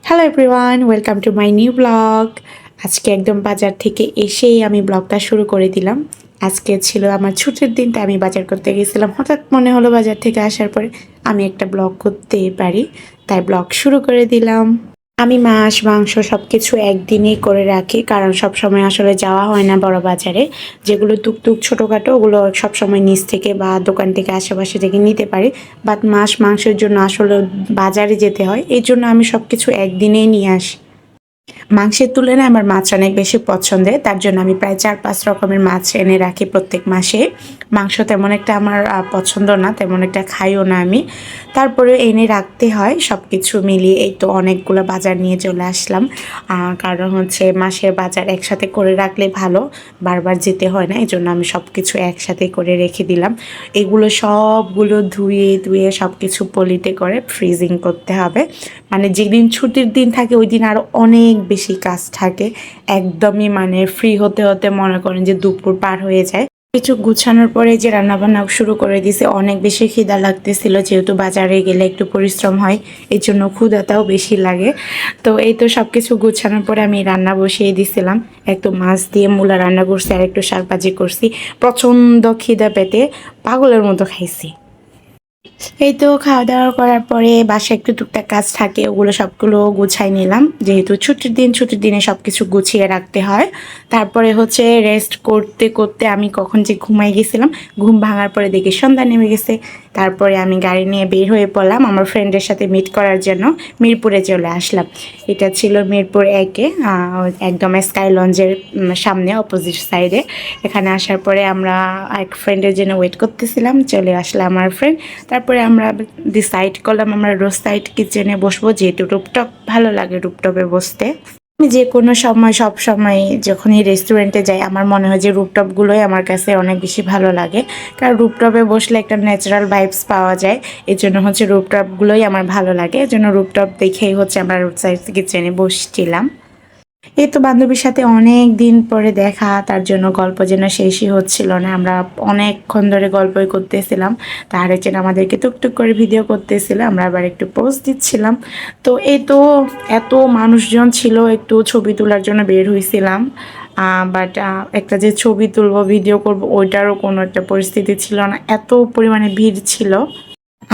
Hello everyone, welcome to my new blog. আজকে একদম বাজার থেকে এসেই আমি ব্লগটা শুরু করে দিলাম। আজকে ছিল আমার ছুটির দিন, তাই আমি বাজার করতে গেছিলাম। হঠাৎ মনে হলো বাজার থেকে আসার পরে আমি একটা ব্লগ করতে পারি, তাই ব্লগ শুরু করে দিলাম। আমি মাছ মাংস সব কিছু একদিনেই করে রাখি, কারণ সব সময় আসলে যাওয়া হয় না বড় বাজারে। যেগুলো টুকটুক ছোটোখাটো ওগুলো সব সময় নিচ থেকে বা দোকান থেকে আশেপাশে থেকে নিতে পারি, বাট মাছ মাংসের জন্য আসলে বাজারে যেতে হয়। এই জন্য আমি সব কিছু একদিনেই নিয়ে আসি। মাংসের তুলনায় আমার মাছ অনেক বেশি পছন্দের, তার জন্য আমি প্রায় 4-5 রকমের মাছ এনে রাখি প্রত্যেক মাসে। মাংস তেমন একটা আমার পছন্দ না, তেমন একটা খাইও না আমি, তারপরে এনে রাখতে হয়। সব কিছু মিলিয়ে এই তো অনেকগুলো বাজার নিয়ে চলে আসলাম। কারণ হচ্ছে মাসের বাজার একসাথে করে রাখলে ভালো, বারবার যেতে হয় না। এই জন্য আমি সব কিছু একসাথে করে রেখে দিলাম। এগুলো সবগুলো ধুয়ে ধুয়ে সব কিছু পলিতে করে ফ্রিজিং করতে হবে। মানে যেদিন ছুটির দিন থাকে ওই দিন আরও অনেক বেশি কাজ থাকে। একদমই মানে ফ্রি হতে হতে মনে করেন যে দুপুর পার হয়ে যায়। কিছু গুছানোর পরে যে রান্নাবান্না শুরু করে দিছে, অনেক বেশি খিদা লাগতেছিল, যেহেতু বাজারে গেলে একটু পরিশ্রম হয়, এই জন্য ক্ষুধাটাও বেশি লাগে। তো এই তো সব কিছু গুছানোর পরে আমি রান্না বসিয়ে দিছিলাম। একটু মাছ দিয়ে মূলা রান্না করছি আর একটু শাক ভাজি করছি। প্রচণ্ড খিদা পেটে পাগলের মতো খাইছি। এই তো খাওয়া দাওয়া করার পরে বাসায় একটু টুকটাক কাজ থাকে, ওগুলো সবগুলো গুছাই নিলাম। যেহেতু ছুটির দিনে সব কিছু গুছিয়ে রাখতে হয়। তারপরে হচ্ছে রেস্ট করতে করতে আমি কখন যে ঘুমাই গেছিলাম, ঘুম ভাঙার পরে দেখি সন্ধ্যা নেমে গেছে। তারপরে আমি গাড়ি নিয়ে বের হয়ে পড়লাম আমার ফ্রেন্ডের সাথে মিট করার জন্য। মিরপুরে চলে আসলাম। এটা ছিল মিরপুর 1-এ, একদম স্কাই লঞ্চের সামনে অপোজিট সাইডে। এখানে আসার পরে আমরা এক ফ্রেন্ডের জন্য ওয়েট করতেছিলাম, চলে আসলে আমার ফ্রেন্ড। তারপরে আমরা ডিসাইড করলাম আমরা রোড সাইড কিচেনে বসবো, যেহেতু রুপটপ ভালো লাগে রুপটপে বসতে। আমি যে কোনো সময় সব সময় যখনই রেস্টুরেন্টে যাই আমার মনে হয় যে রুপটপগুলোই আমার কাছে অনেক বেশি ভালো লাগে, কারণ রুপটপে বসলে একটা ন্যাচারাল ভাইবস পাওয়া যায়। এই জন্য হচ্ছে রুপটপগুলোই আমার ভালো লাগে। এই জন্য রুপটপ দেখেই হচ্ছে আমরা রোড সাইড কিচেনে বসছিলাম। এই তো বান্ধবীর সাথে অনেক দিন পরে দেখা, তার জন্য গল্প যেন শেষই হচ্ছিল না। আমরা অনেকক্ষণ ধরে গল্পই করতেছিলাম। তার যেন আমাদেরকে টুকটুক করে ভিডিও করতেছিল, আমরা আবার একটু পোজ দিচ্ছিলাম। তো এই তো এত মানুষজন ছিল, একটু ছবি তোলার জন্য বের হয়েছিলাম। বাট একটা যে ছবি তুলবো ভিডিও করব ওইটারও কোনো একটা পরিস্থিতি ছিল না, এত পরিমাণে ভিড় ছিল।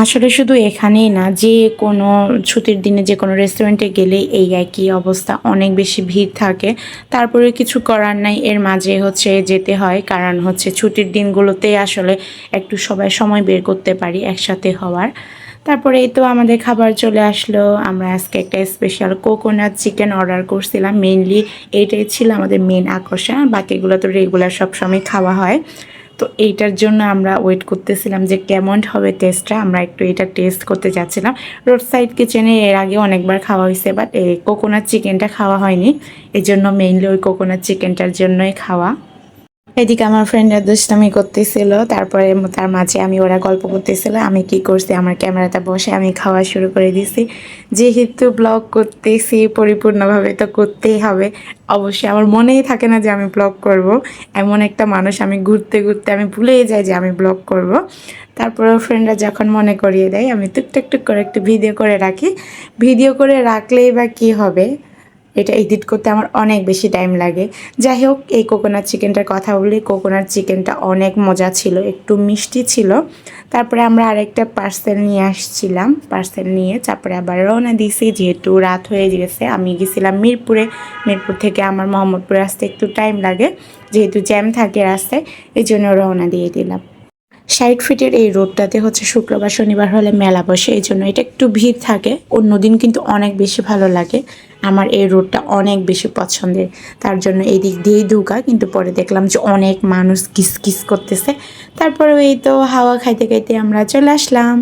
আসলে শুধু এখানেই না, যে কোনো ছুটির দিনে যে কোনো রেস্টুরেন্টে গেলেই এই একই অবস্থা, অনেক বেশি ভিড় থাকে। তারপরে কিছু করার নাই, এর মাঝে হচ্ছে যেতে হয়, কারণ হচ্ছে ছুটির দিনগুলোতেই আসলে একটু সবাই সময় বের করতে পারি একসাথে হওয়ার। তারপরে এই তো আমাদের খাবার চলে আসলো। আমরা আজকে একটা স্পেশাল কোকোনাট চিকেন অর্ডার করছিলাম। মেইনলি এইটাই ছিল আমাদের মেন আকর্ষণ, বাকিগুলো তো রেগুলার সবসময় খাওয়া হয়। তো এইটার জন্য আমরা ওয়েট করতেছিলাম যে কেমন হবে টেস্টটা, আমরা একটু এটা টেস্ট করতে যাচ্ছিলাম। রোড সাইড কিচেনে এর আগে অনেকবার খাওয়া হয়েছে, বাট এই কোকোনাট চিকেনটা খাওয়া হয়নি। এই জন্য মেইনলি ওই কোকোনাট চিকেনটার জন্যই খাওয়া। এদিকে আমার ফ্রেন্ডরা দুষ্টামি করতেছিল, তারপরে তার মাঝে ওরা গল্প করতেছিল। আমি কি করছি, আমার ক্যামেরাটা বসে আমি খাওয়া শুরু করে দিছি। যেহেতু ব্লগ করতেছি পরিপূর্ণভাবে তো করতেই হবে। অবশ্যই আমার মনেই থাকে না যে আমি ব্লগ করব। এমন একটা মানুষ, আমি ঘুরতে ঘুরতে আমি ভুলেই যাই যে আমি ব্লগ করব। তারপরেও ফ্রেন্ডরা যখন মনে করিয়ে দেয় আমি টুকটাক টুক করে একটু ভিডিও করে রাখি। ভিডিও করে রাখলেই বা কী হবে, এটা এডিট করতে আমার অনেক বেশি টাইম লাগে। যাই হোক, এই কোকোনাট চিকেনটার কথা বলি, কোকোনাট চিকেনটা অনেক মজা ছিল, একটু মিষ্টি ছিল। তারপরে আমরা আরেকটা পার্সেল নিয়ে আসছিলাম, পার্সেল নিয়ে তারপরে আবার রওনা দিয়েছি, যেহেতু রাত হয়ে গেছে। আমি গেছিলাম মিরপুরে, মিরপুর থেকে আমার মোহাম্মদপুরে আসতে একটু টাইম লাগে, যেহেতু জ্যাম থাকে রাস্তায়, এই জন্য রওনা দিয়ে দিলাম। 60 ফিটের এই রোডটাতে হচ্ছে শুক্রবার শনিবার হলে মেলা বসে, এই জন্য এটা একটু ভিড় থাকে। অন্য দিন কিন্তু অনেক বেশি ভালো লাগে। আমার এই রোডটা অনেক বেশি পছন্দের, তার জন্য এই দিক দিয়েই ঢোকা, কিন্তু পরে দেখলাম যে অনেক মানুষ কিস কিস করতেছে। তারপরে এই তো হাওয়া খাইতে খাইতে আমরা চলে আসলাম।